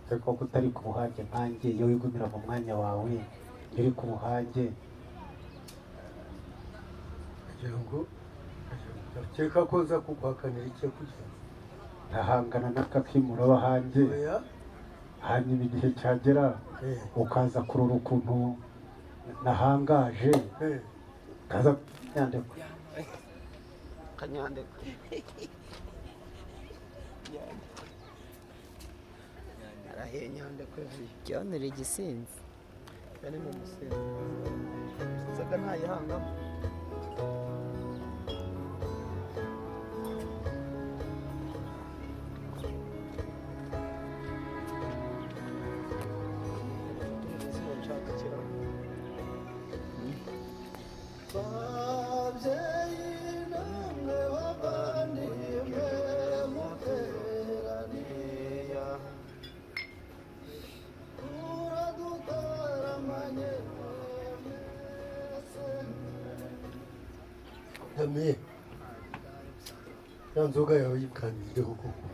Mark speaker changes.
Speaker 1: ariko ko utari ku buhage nkanjye iyo wigumira mu mwanya wawe iyo uri ku buhage
Speaker 2: kugira ngo ndakeka ko nza kuguhakanira icyo kugira
Speaker 1: ntahangana n'akakimura hanjye
Speaker 2: oya
Speaker 1: hanyuma igihe cyagera ukaza kurora ukuntu nahangaje kaza nyandekwe
Speaker 3: kanyandekwe arahiye nyandekwe
Speaker 4: byonera igisinzi
Speaker 3: yani mu musinzi saga ntayihangamo
Speaker 2: Dame ya nzoga yawe yikanireho koko